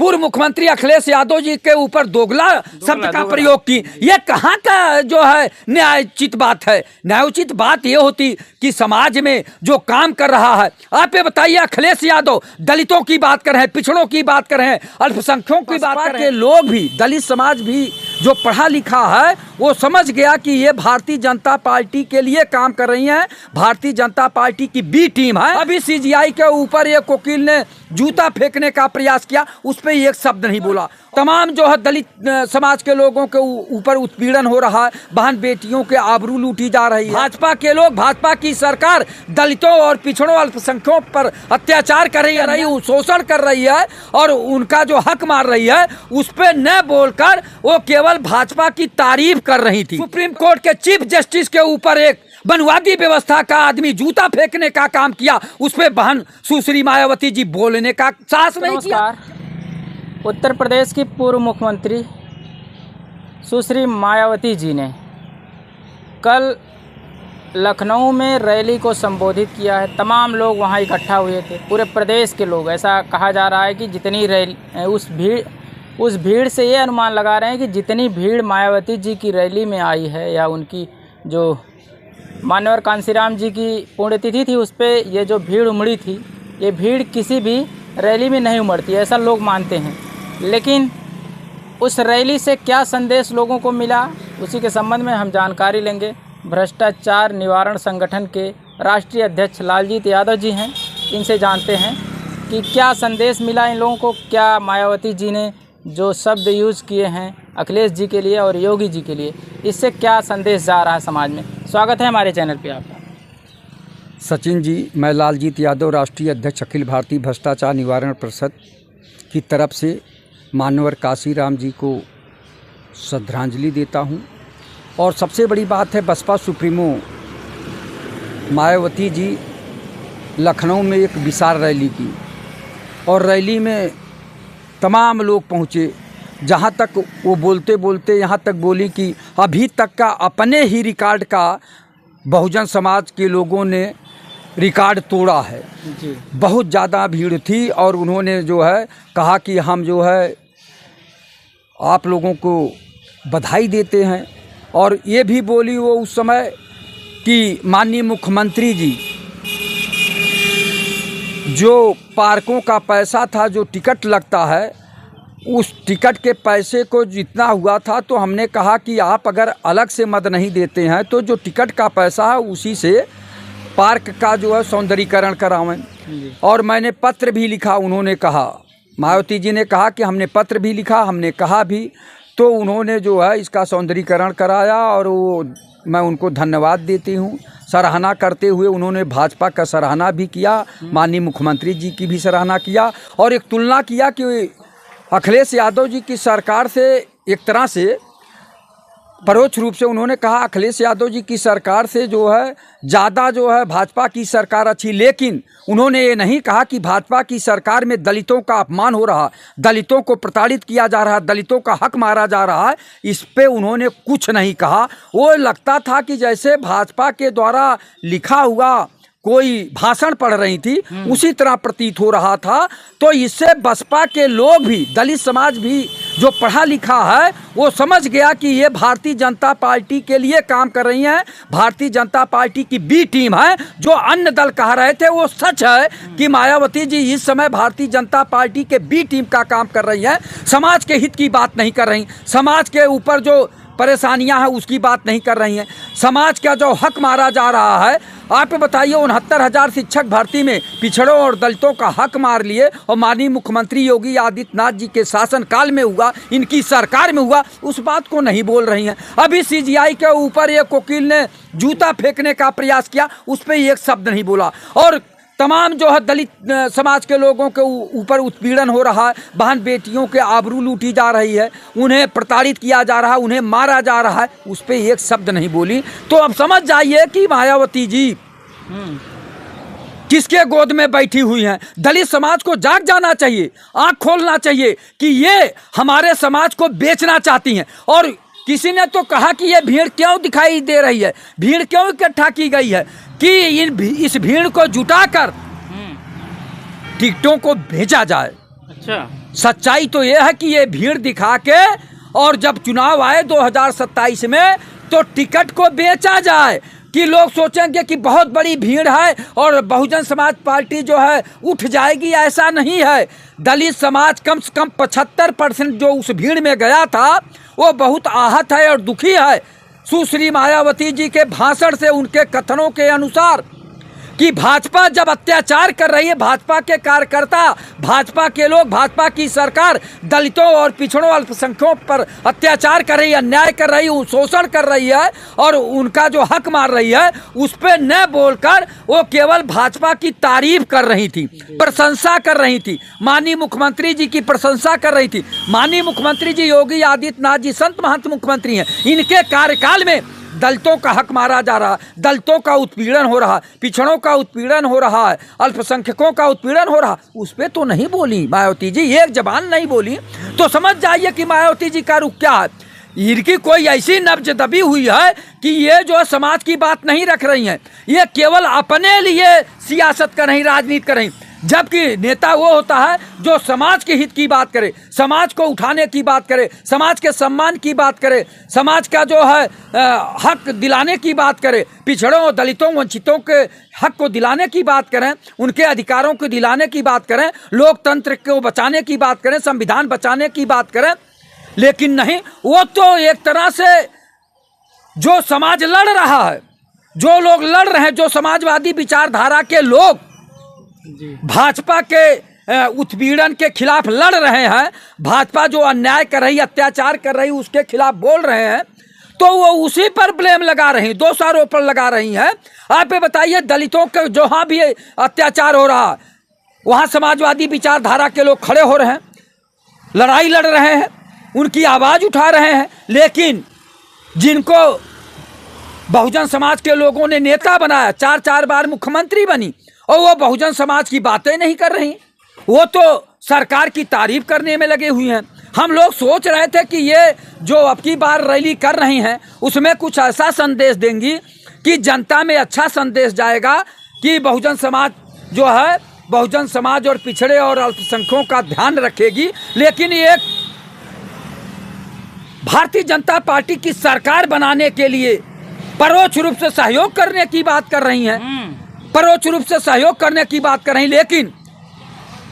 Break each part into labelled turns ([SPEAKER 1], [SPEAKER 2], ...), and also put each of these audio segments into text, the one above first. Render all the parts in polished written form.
[SPEAKER 1] पूर्व मुख्यमंत्री अखिलेश यादव जी के ऊपर दोगला शब्द का प्रयोग की। ये कहाँ का जो है न्यायोचित बात है? न्यायोचित बात ये होती कि समाज में जो काम कर रहा है, आप ये बताइए, अखिलेश यादव दलितों की बात कर रहे हैं, पिछड़ों की बात कर रहे हैं, अल्पसंख्यकों की बात कर रहे हैं। लोग भी, दलित समाज भी जो पढ़ा लिखा है वो समझ गया कि ये भारतीय जनता पार्टी के लिए काम कर रही है, भारतीय जनता पार्टी की बी टीम है। अभी सीजीआई के ऊपर एक वकील ने जूता फेंकने का प्रयास किया, उस पर एक शब्द नहीं बोला। तमाम जो है दलित समाज के लोगों के ऊपर उत्पीड़न हो रहा है, बहन बेटियों के आबरू लूटी जा रही है। भाजपा के लोग, भाजपा की सरकार दलितों और पिछड़ों अल्पसंख्यकों पर अत्याचार कर रही है, शोषण कर रही है और उनका जो हक मार रही है, उस पर न बोलकर वो केवल भाजपा की तारीफ कर रही थी। सुप्रीम कोर्ट के चीफ जस्टिस के ऊपर एक वनवादी व्यवस्था का आदमी जूता फेंकने का काम किया, उस पे बहन सुश्री मायावती जी बोलने का साहस नहीं किया।
[SPEAKER 2] उत्तर प्रदेश की पूर्व मुख्यमंत्री सुश्री मायावती जी ने कल लखनऊ में रैली को संबोधित किया है। तमाम लोग वहां इकट्ठा हुए थे, पूरे प्रदेश के लोग। ऐसा कहा जा रहा है कि जितनी रैली, उस भीड़ से ये अनुमान लगा रहे हैं कि जितनी भीड़ मायावती जी की रैली में आई है या उनकी जो मान्यवर कांशीराम जी की पुण्यतिथि थी उस पर ये जो भीड़ उमड़ी थी, ये भीड़ किसी भी रैली में नहीं उमड़ती, ऐसा लोग मानते हैं। लेकिन उस रैली से क्या संदेश लोगों को मिला, उसी के संबंध में हम जानकारी लेंगे। भ्रष्टाचार निवारण संगठन के राष्ट्रीय अध्यक्ष लालजीत यादव जी हैं, इनसे जानते हैं कि क्या संदेश मिला इन लोगों को, क्या मायावती जी ने जो शब्द यूज़ किए हैं अखिलेश जी के लिए और योगी जी के लिए, इससे क्या संदेश जा रहा है समाज में। स्वागत है हमारे चैनल पे आपका।
[SPEAKER 1] सचिन जी, मैं लालजीत यादव, राष्ट्रीय अध्यक्ष अखिल भारतीय भ्रष्टाचार निवारण परिषद की तरफ से मान्यवर कांशीराम जी को श्रद्धांजलि देता हूं। और सबसे बड़ी बात है, बसपा सुप्रीमो मायावती जी लखनऊ में एक विशाल रैली की और रैली में तमाम लोग पहुंचे। जहां तक वो बोलते बोलते यहाँ तक बोली कि अभी तक का अपने ही रिकॉर्ड का बहुजन समाज के लोगों ने रिकॉर्ड तोड़ा है जी। बहुत ज़्यादा भीड़ थी और उन्होंने जो है कहा कि हम जो है आप लोगों को बधाई देते हैं। और ये भी बोली वो उस समय कि माननीय मुख्यमंत्री जी, जो पार्कों का पैसा था, जो टिकट लगता है, उस टिकट के पैसे को जितना हुआ था तो हमने कहा कि आप अगर अलग से मद नहीं देते हैं तो जो टिकट का पैसा है उसी से पार्क का जो है सौंदर्यीकरण करावें। और मैंने पत्र भी लिखा, उन्होंने कहा, मायावती जी ने कहा कि हमने पत्र भी लिखा, हमने कहा भी, तो उन्होंने जो है इसका सौंदर्यीकरण कराया और वो मैं उनको धन्यवाद देती हूँ। सराहना करते हुए उन्होंने भाजपा का सराहना भी किया, माननीय मुख्यमंत्री जी की भी सराहना किया और एक तुलना किया कि अखिलेश यादव जी की सरकार से एक तरह से परोक्ष रूप से उन्होंने कहा अखिलेश यादव जी की सरकार से जो है ज़्यादा जो है भाजपा की सरकार अच्छी। लेकिन उन्होंने ये नहीं कहा कि भाजपा की सरकार में दलितों का अपमान हो रहा, दलितों को प्रताड़ित किया जा रहा, दलितों का हक मारा जा रहा है, इस पे उन्होंने कुछ नहीं कहा। वो लगता था कि जैसे भाजपा के द्वारा लिखा हुआ कोई भाषण पढ़ रही थी, उसी तरह प्रतीत हो रहा था। तो इससे बसपा के लोग भी, दलित समाज भी जो पढ़ा लिखा है वो समझ गया कि ये भारतीय जनता पार्टी के लिए काम कर रही हैं, भारतीय जनता पार्टी की बी टीम है। जो अन्य दल कह रहे थे वो सच है कि मायावती जी इस समय भारतीय जनता पार्टी के बी टीम का काम कर रही हैं, समाज के हित की बात नहीं कर रही, समाज के ऊपर जो परेशानियां हैं उसकी बात नहीं कर रही हैं, समाज का जो हक मारा जा रहा है। आप बताइए, 69,000 शिक्षक भर्ती में पिछड़ों और दलितों का हक मार लिए और माननीय मुख्यमंत्री योगी आदित्यनाथ जी के शासन काल में हुआ, इनकी सरकार में हुआ, उस बात को नहीं बोल रही हैं। अभी सीजीआई के ऊपर एक वकील ने जूता फेंकने का प्रयास किया, उस पर एक शब्द नहीं बोला। और तमाम जो है दलित समाज के लोगों के ऊपर उत्पीड़न हो रहा है, बहन बेटियों के आबरू लूटी जा रही है, उन्हें प्रताड़ित किया जा रहा है, उन्हें मारा जा रहा है, उस पर एक शब्द नहीं बोली। तो अब समझ जाइए कि मायावती जी किसके गोद में बैठी हुई हैं। दलित समाज को जाग जाना चाहिए, आंख खोलना चाहिए कि ये हमारे समाज को बेचना चाहती हैं। और किसी ने तो कहा कि ये भीड़ क्यों दिखाई दे रही है, भीड़ क्यों इकट्ठा की गई है कि इस भीड़ को जुटाकर टिकटों को भेजा जाए।
[SPEAKER 2] अच्छा,
[SPEAKER 1] सच्चाई तो ये है कि ये भीड़ दिखा के और जब चुनाव आए 2027 में तो टिकट को बेचा जाए कि लोग सोचेंगे कि बहुत बड़ी भीड़ है और बहुजन समाज पार्टी जो है उठ जाएगी। ऐसा नहीं है। दलित समाज कम से कम 75% जो उस भीड़ में गया था वो बहुत आहत है और दुखी है सुश्री मायावती जी के भाषण से, उनके कथनों के अनुसार कि भाजपा जब अत्याचार कर रही है, भाजपा के कार्यकर्ता, भाजपा के लोग, भाजपा की सरकार दलितों और पिछड़ों अल्पसंख्यकों पर अत्याचार कर रही है, अन्याय कर रही है, शोषण कर रही है और उनका जो हक मार रही है, उस पर न बोलकर वो केवल भाजपा की तारीफ कर रही थी, प्रशंसा कर रही थी, माननीय मुख्यमंत्री जी की प्रशंसा कर रही थी। माननीय मुख्यमंत्री जी योगी आदित्यनाथ जी संत महंत मुख्यमंत्री हैं, इनके कार्यकाल में दलितों का हक मारा जा रहा, दलितों का उत्पीड़न हो रहा, पिछड़ों का उत्पीड़न हो रहा है, अल्पसंख्यकों का उत्पीड़न हो रहा, उस पर तो नहीं बोली मायावती जी, एक जबान नहीं बोली। तो समझ जाइए कि मायावती जी का रुख क्या है। इनकी कोई ऐसी नब्ज दबी हुई है कि ये जो समाज की बात नहीं रख रही हैं, ये केवल अपने लिए सियासत कर रही, राजनीति कर रही, जबकि नेता वो होता है जो समाज के हित की बात करे, समाज को उठाने की बात करे, समाज के सम्मान की बात करे, समाज का जो है हक दिलाने की बात करे, पिछड़ों दलितों वंचितों के हक को दिलाने की बात करें, उनके अधिकारों को दिलाने की बात करें, लोकतंत्र को बचाने की बात करें, संविधान बचाने की बात करें। लेकिन नहीं, वो तो एक तरह से जो समाज लड़ रहा है, जो लोग लड़ रहे हैं, जो समाजवादी विचारधारा के लोग भाजपा के उत्पीड़न के खिलाफ लड़ रहे हैं, भाजपा जो अन्याय कर रही, अत्याचार कर रही, उसके खिलाफ बोल रहे हैं, तो वो उसी पर ब्लेम लगा रही हैं, दोषारोपण लगा रही हैं। आप ये बताइए, दलितों के जहाँ भी अत्याचार हो रहा वहाँ समाजवादी विचारधारा के लोग खड़े हो रहे हैं, लड़ाई लड़ रहे हैं, उनकी आवाज़ उठा रहे हैं। लेकिन जिनको बहुजन समाज के लोगों ने नेता बनाया, 4 बार मुख्यमंत्री बनी, और वो बहुजन समाज की बातें नहीं कर रही, वो तो सरकार की तारीफ करने में लगे हुए हैं। हम लोग सोच रहे थे कि ये जो अब की बार रैली कर रही हैं उसमें कुछ ऐसा संदेश देंगी कि जनता में अच्छा संदेश जाएगा कि बहुजन समाज जो है, बहुजन समाज और पिछड़े और अल्पसंख्यकों का ध्यान रखेगी। लेकिन ये भारतीय जनता पार्टी की सरकार बनाने के लिए परोक्ष रूप से सहयोग करने की बात कर रही हैं, परोक्ष रूप से सहयोग करने की बात कर रही। लेकिन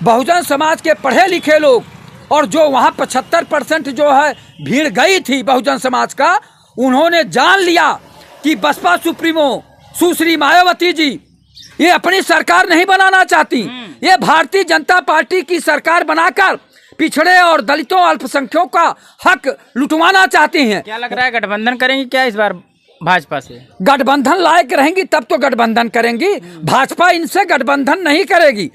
[SPEAKER 1] बहुजन समाज के पढ़े लिखे लोग और जो वहाँ 75% जो है भीड़ गई थी बहुजन समाज का, उन्होंने जान लिया कि बसपा सुप्रीमो सुश्री मायावती जी ये अपनी सरकार नहीं बनाना चाहती, ये भारतीय जनता पार्टी की सरकार बनाकर पिछड़े और दलितों अल्पसंख्यकों का हक लुटवाना चाहती हैं।
[SPEAKER 2] क्या लग रहा है, गठबंधन करेंगी क्या इस बार भाजपा से?
[SPEAKER 1] गठबंधन लायक रहेंगी तब तो गठबंधन करेंगी, भाजपा इनसे गठबंधन नहीं करेगी।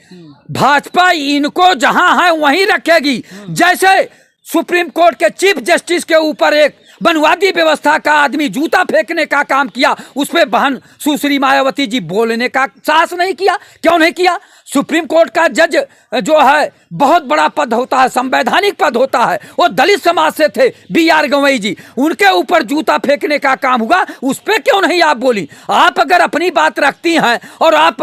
[SPEAKER 1] भाजपा इनको जहां है वहीं रखेगी। जैसे सुप्रीम कोर्ट के चीफ जस्टिस के ऊपर एक वनवादी व्यवस्था का आदमी जूता फेंकने का काम किया, उस पर बहन सुश्री मायावती जी बोलने का साहस नहीं किया। क्यों नहीं किया? सुप्रीम कोर्ट का जज जो है बहुत बड़ा पद होता है, संवैधानिक पद होता है, वो दलित समाज से थे, BR गवई जी, उनके ऊपर जूता फेंकने का काम हुआ, उस पर क्यों नहीं आप बोली? आप अगर अपनी बात रखती हैं और आप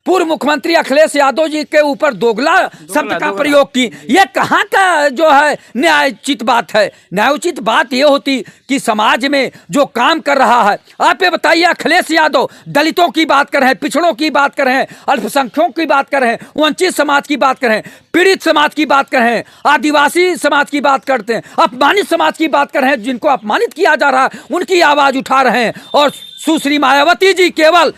[SPEAKER 1] पूर्व मुख्यमंत्री अखिलेश यादव जी के ऊपर दोगला शब्द का प्रयोग की, ये कहाँ का जो है न्यायोचित बात है? न्यायोचित बात ये होती कि समाज में जो काम कर रहा है, आप ये बताइए, अखिलेश यादव दलितों की बात कर रहे हैं, पिछड़ों की बात कर रहे हैं, अल्पसंख्यकों की बात कर रहे हैं, वंचित समाज की बात कर रहे हैं, पीड़ित समाज की बात कर रहे हैं, आदिवासी समाज की बात करते हैं, अपमानित समाज की बात कर रहे हैं, जिनको अपमानित किया जा रहा है उनकी आवाज उठा रहे हैं। और सुश्री मायावती जी केवल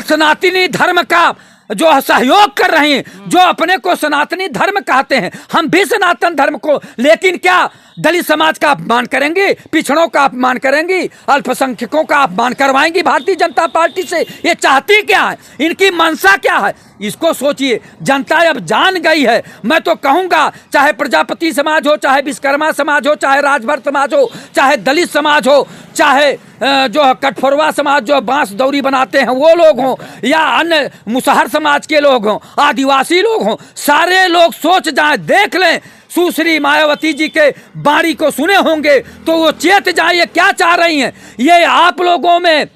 [SPEAKER 1] सनातनी धर्म का जो सहयोग कर रहे हैं, जो अपने को सनातनी धर्म कहते हैं, हम भी सनातन धर्म को, लेकिन क्या दलित समाज का अपमान करेंगी, पिछड़ों का अपमान करेंगी, अल्पसंख्यकों का अपमान करवाएंगी भारतीय जनता पार्टी से? ये चाहती क्या है? इनकी मंशा क्या है? इसको सोचिए। जनता अब जान गई है। मैं तो कहूँगा, चाहे प्रजापति समाज हो, चाहे विश्वकर्मा समाज हो, चाहे राजभर समाज हो, चाहे दलित समाज हो, चाहे जो कटफोरवा समाज जो बांस दौरी बनाते हैं वो लोग हों, या अन्य मुसहर समाज के लोग हों, आदिवासी लोग हों, सारे लोग सोच जाएं, देख लें, सुश्री मायावती जी के बाणी को सुने होंगे तो वो चेत जाए ये क्या चाह रही हैं। ये आप लोगों में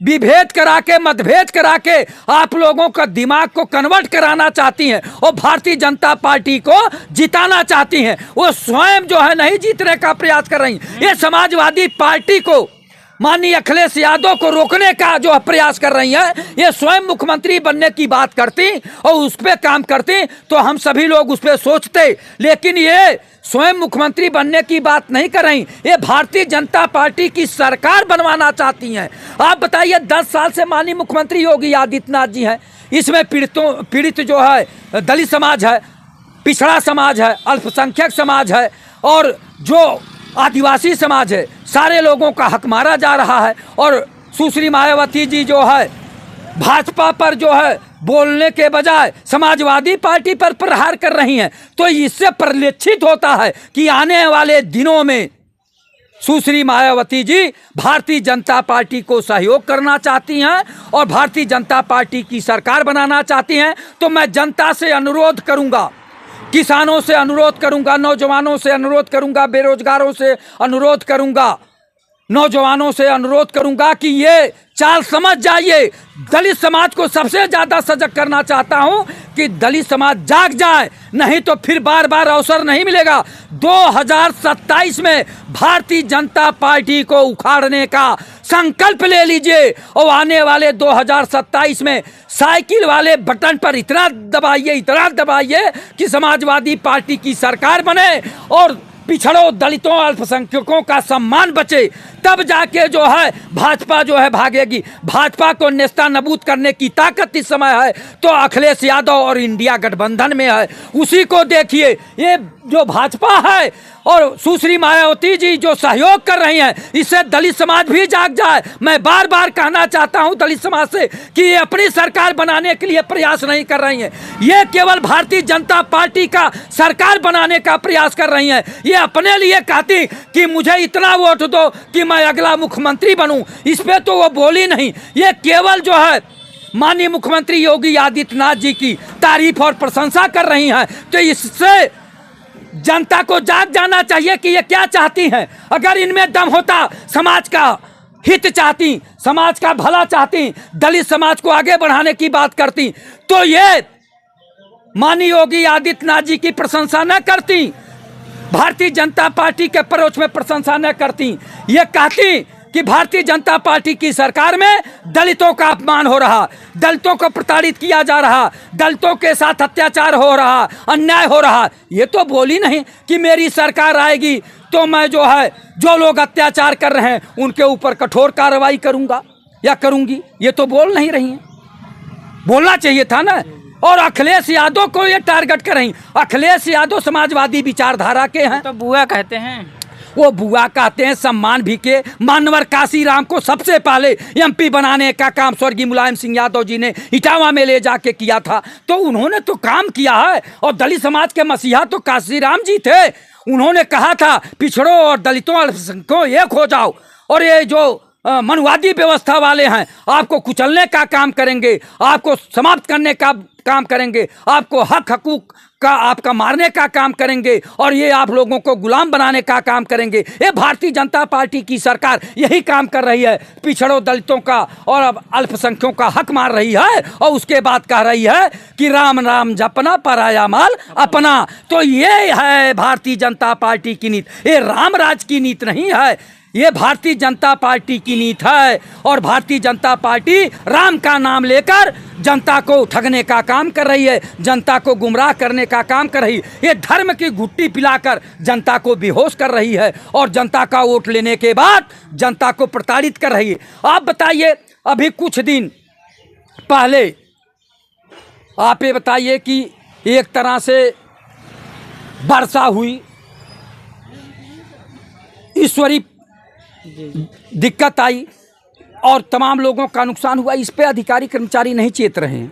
[SPEAKER 1] विभेद करा के, मतभेद करा के आप लोगों का दिमाग को कन्वर्ट कराना चाहती हैं और भारतीय जनता पार्टी को जिताना चाहती हैं। वो स्वयं जो है नहीं जीतने का प्रयास कर रही हैं। ये समाजवादी पार्टी को, माननीय अखिलेश यादव को रोकने का जो प्रयास कर रही हैं, ये स्वयं मुख्यमंत्री बनने की बात करती और उस पर काम करती तो हम सभी लोग उस पर सोचते, लेकिन ये स्वयं मुख्यमंत्री बनने की बात नहीं कर रही। ये भारतीय जनता पार्टी की सरकार बनवाना चाहती हैं। आप बताइए, 10 साल से माननीय मुख्यमंत्री योगी आदित्यनाथ जी हैं, इसमें पीड़ित जो है दलित समाज है, पिछड़ा समाज है, अल्पसंख्यक समाज है और जो आदिवासी समाज है, सारे लोगों का हक मारा जा रहा है। और सुश्री मायावती जी जो है भाजपा पर जो है बोलने के बजाय समाजवादी पार्टी पर प्रहार कर रही हैं, तो इससे परिलक्षित होता है कि आने वाले दिनों में सुश्री मायावती जी भारतीय जनता पार्टी को सहयोग करना चाहती हैं और भारतीय जनता पार्टी की सरकार बनाना चाहती हैं। तो मैं जनता से अनुरोध करूंगा, किसानों से अनुरोध करूंगा, नौजवानों से अनुरोध करूंगा, बेरोजगारों से अनुरोध करूंगा, नौजवानों से अनुरोध करूंगा कि ये चाल समझ जाइए। दलित समाज को सबसे ज़्यादा सजग करना चाहता हूं कि दलित समाज जाग जाए, नहीं तो फिर बार बार अवसर नहीं मिलेगा। 2027 में भारतीय जनता पार्टी को उखाड़ने का संकल्प ले लीजिए और आने वाले 2027 में साइकिल वाले बटन पर इतना दबाइए कि समाजवादी पार्टी की सरकार बने और पिछड़ों, दलितों, अल्पसंख्यकों का सम्मान बचे। तब जाके जो है भाजपा जो है भागेगी। भाजपा को नेस्तानाबूद करने की ताकत इस समय है तो अखिलेश यादव और इंडिया गठबंधन में है। उसी को देखिए, ये जो भाजपा है और सुश्री मायावती जी जो सहयोग कर रही हैं, इससे दलित समाज भी जाग जाए। मैं बार बार कहना चाहता हूं दलित समाज से कि ये अपनी सरकार बनाने के लिए प्रयास नहीं कर रही हैं, ये केवल भारतीय जनता पार्टी का सरकार बनाने का प्रयास कर रही हैं। ये अपने लिए कहती कि मुझे इतना वोट दो कि मैं अगला मुख्यमंत्री बनूं, इस पे तो वो बोली नहीं। ये केवल जो है माननीय मुख्यमंत्री योगी आदित्यनाथ जी की तारीफ और प्रशंसा कर रही हैं। तो इससे जनता को जाग जाना चाहिए कि ये क्या चाहती हैं। अगर इनमें दम होता, समाज का हित चाहती, समाज का भला चाहती, दलित समाज को आगे बढ़ाने की बात करती, तो ये माननीय योगी आदित्यनाथ जी की प्रशंसा न करती, भारतीय जनता पार्टी के परोक्ष में प्रशंसा न करती। ये कहती कि भारतीय जनता पार्टी की सरकार में दलितों का अपमान हो रहा, दलितों को प्रताड़ित किया जा रहा, दलितों के साथ अत्याचार हो रहा, अन्याय हो रहा। ये तो बोली नहीं कि मेरी सरकार आएगी तो मैं जो है जो लोग अत्याचार कर रहे हैं उनके ऊपर कठोर कार्रवाई करूंगा या करूंगी। ये तो बोल नहीं रही हैं, बोलना चाहिए था ना। और अखिलेश यादव को ये टारगेट कर रही। अखिलेश यादव समाजवादी विचारधारा के हैं,
[SPEAKER 2] तो बुआ कहते हैं,
[SPEAKER 1] वो बुआ कहते हैं। सम्मान भी के मानवर काशीराम को सबसे पहले एमपी बनाने का काम स्वर्गीय मुलायम सिंह यादव जी ने इटावा में ले जाके किया था, तो उन्होंने तो काम किया है। और दलित समाज के मसीहा तो काशीराम जी थे। उन्होंने कहा था पिछड़ों और दलितों अल्पसंख्यकों एक हो जाओ, और ये जो मनुवादी व्यवस्था वाले हैं आपको कुचलने का काम करेंगे, आपको समाप्त करने का काम करेंगे, आपको हक हकूक का आपका मारने का काम करेंगे और ये आप लोगों को गुलाम बनाने का काम करेंगे। ये भारतीय जनता पार्टी की सरकार यही काम कर रही है, पिछड़ों, दलितों का और अब अल्पसंख्यकों का हक मार रही है और उसके बाद कह रही है कि राम राम जपना पराया माल अपना। तो ये है भारतीय जनता पार्टी की नीति। ये राम राज की नीति नहीं है, ये भारतीय जनता पार्टी की नीति है। और भारतीय जनता पार्टी राम का नाम लेकर जनता को ठगने का काम कर रही है, जनता को गुमराह करने का काम कर रही है। ये धर्म की घुट्टी पिलाकर जनता को बेहोश कर रही है और जनता का वोट लेने के बाद जनता को प्रताड़ित कर रही है। आप बताइए, अभी कुछ दिन पहले आप ये बताइए कि एक तरह से वर्षा हुई, ईश्वरी दिक्कत आई और तमाम लोगों का नुकसान हुआ। इस पे अधिकारी कर्मचारी नहीं चेत रहे हैं।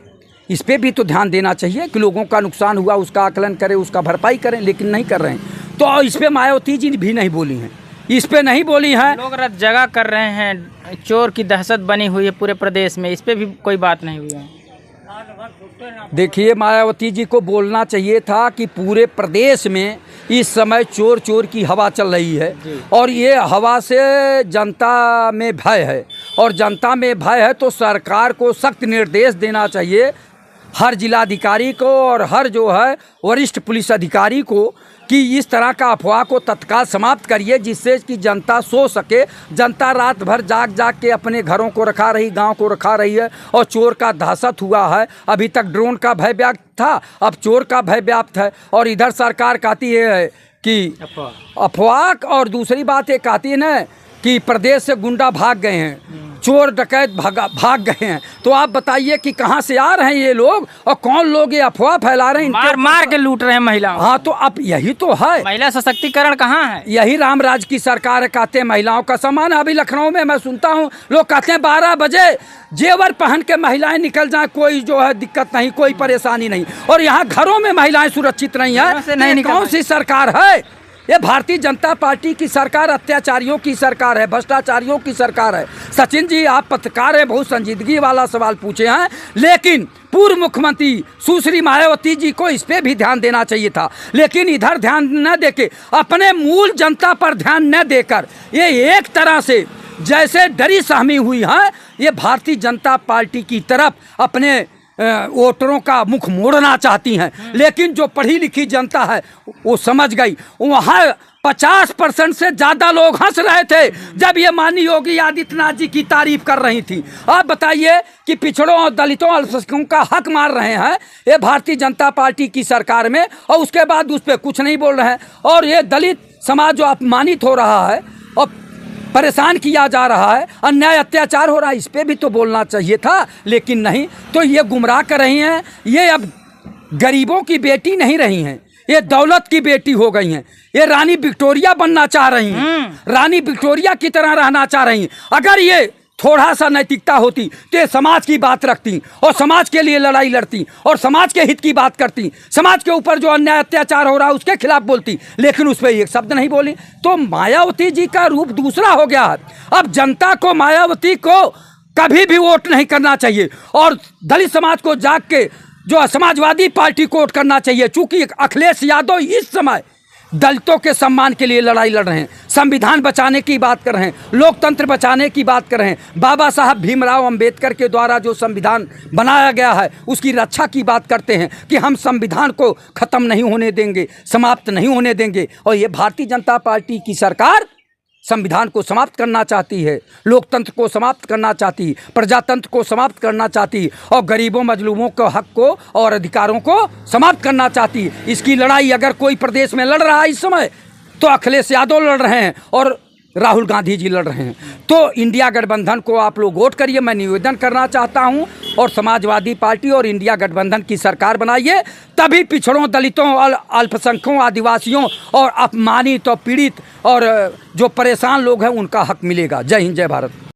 [SPEAKER 1] इस पे भी तो ध्यान देना चाहिए कि लोगों का नुकसान हुआ उसका आकलन करें, उसका भरपाई करें, लेकिन नहीं कर रहे हैं। तो इस पे मायावती जी भी नहीं बोली हैं, इस पे नहीं बोली हैं।
[SPEAKER 2] लोग रात जगह कर रहे हैं, चोर की दहशत बनी हुई है पूरे प्रदेश में, इस पे भी कोई बात नहीं हुई है।
[SPEAKER 1] देखिए, मायावती जी को बोलना चाहिए था कि पूरे प्रदेश में इस समय चोर चोर की हवा चल रही है और ये हवा से जनता में भय है, और जनता में भय है तो सरकार को सख्त निर्देश देना चाहिए हर जिलाधिकारी को और हर जो है वरिष्ठ पुलिस अधिकारी को कि इस तरह का अफवाह को तत्काल समाप्त करिए, जिससे कि जनता सो सके। जनता रात भर जाग जाग के अपने घरों को रखा रही, गांव को रखा रही है और चोर का दहशत हुआ है। अभी तक ड्रोन का भय व्याप्त था, अब चोर का भय व्याप्त है। और इधर सरकार कहती है कि अफवाह, और दूसरी बात ये कहती है ना कि प्रदेश से गुंडा भाग गए हैं, चोर डकैत भाग गए हैं। तो आप बताइए कि कहाँ से आ रहे हैं ये लोग और कौन लोग ये अफवाह फैला रहे हैं,
[SPEAKER 2] मार के लूट रहे हैं महिलाओं।
[SPEAKER 1] हाँ, तो अब यही तो है,
[SPEAKER 2] महिला सशक्तिकरण कहाँ है?
[SPEAKER 1] यही रामराज की सरकार है। कहते हैं महिलाओं का सम्मान। अभी लखनऊ में मैं सुनता हूँ लोग कहते हैं 12 बजे जेवर पहन के महिलाएं निकल जाएं, कोई जो है दिक्कत नहीं, कोई परेशानी नहीं, और यहाँ घरों में महिलाएं सुरक्षित नहीं है। कौन सी सरकार है ये? भारतीय जनता पार्टी की सरकार अत्याचारियों की सरकार है, भ्रष्टाचारियों की सरकार है। सचिन जी, आप पत्रकार हैं, बहुत संजीदगी वाला सवाल पूछे हैं, लेकिन पूर्व मुख्यमंत्री सुश्री मायावती जी को इस पे भी ध्यान देना चाहिए था। लेकिन इधर ध्यान न देके, अपने मूल जनता पर ध्यान न देकर, ये एक तरह से जैसे डरी सहमी हुई है, ये भारतीय जनता पार्टी की तरफ अपने वोटरों का मुख मोड़ना चाहती हैं। लेकिन जो पढ़ी लिखी जनता है वो समझ गई। वहाँ 50% से ज़्यादा लोग हंस रहे थे जब ये माननीय योगी आदित्यनाथ जी की तारीफ कर रही थी। आप बताइए कि पिछड़ों और दलितों अल्पसंख्यकों का हक मार रहे हैं ये भारतीय जनता पार्टी की सरकार में, और उसके बाद उस पर कुछ नहीं बोल रहे हैं। और ये दलित समाज जो अपमानित हो रहा है और परेशान किया जा रहा है, अन्याय अत्याचार हो रहा है, इस पे भी तो बोलना चाहिए था, लेकिन नहीं। तो ये गुमराह कर रही हैं। ये अब गरीबों की बेटी नहीं रही हैं, ये दौलत की बेटी हो गई हैं। ये रानी विक्टोरिया बनना चाह रही हैं, रानी विक्टोरिया की तरह रहना चाह रही हैं। अगर ये थोड़ा सा नैतिकता होती तो ये समाज की बात रखती और समाज के लिए लड़ाई लड़ती और समाज के हित की बात करती, समाज के ऊपर जो अन्याय अत्याचार हो रहा है उसके खिलाफ बोलती, लेकिन उस पर एक शब्द नहीं बोली। तो मायावती जी का रूप दूसरा हो गया है। अब जनता को मायावती को कभी भी वोट नहीं करना चाहिए और दलित समाज को जाग के जो समाजवादी पार्टी को वोट करना चाहिए। चूंकि अखिलेश यादव इस समय दलितों के सम्मान के लिए लड़ाई लड़ रहे हैं, संविधान बचाने की बात कर रहे हैं, लोकतंत्र बचाने की बात कर रहे हैं, बाबा साहब भीमराव अंबेडकर के द्वारा जो संविधान बनाया गया है उसकी रक्षा की बात करते हैं कि हम संविधान को ख़त्म नहीं होने देंगे, समाप्त नहीं होने देंगे। और ये भारतीय जनता पार्टी की सरकार संविधान को समाप्त करना चाहती है, लोकतंत्र को समाप्त करना चाहती है, प्रजातंत्र को समाप्त करना चाहती है और गरीबों मजलूमों के हक को और अधिकारों को समाप्त करना चाहती है। इसकी लड़ाई अगर कोई प्रदेश में लड़ रहा है इस समय तो अखिलेश यादव लड़ रहे हैं और राहुल गांधी जी लड़ रहे हैं। तो इंडिया गठबंधन को आप लोग वोट करिए, मैं निवेदन करना चाहता हूं, और समाजवादी पार्टी और इंडिया गठबंधन की सरकार बनाइए, तभी पिछड़ों, दलितों, अल्पसंख्यकों, आदिवासियों और अपमानित और पीड़ित और जो परेशान लोग हैं उनका हक मिलेगा। जय हिंद, जय भारत।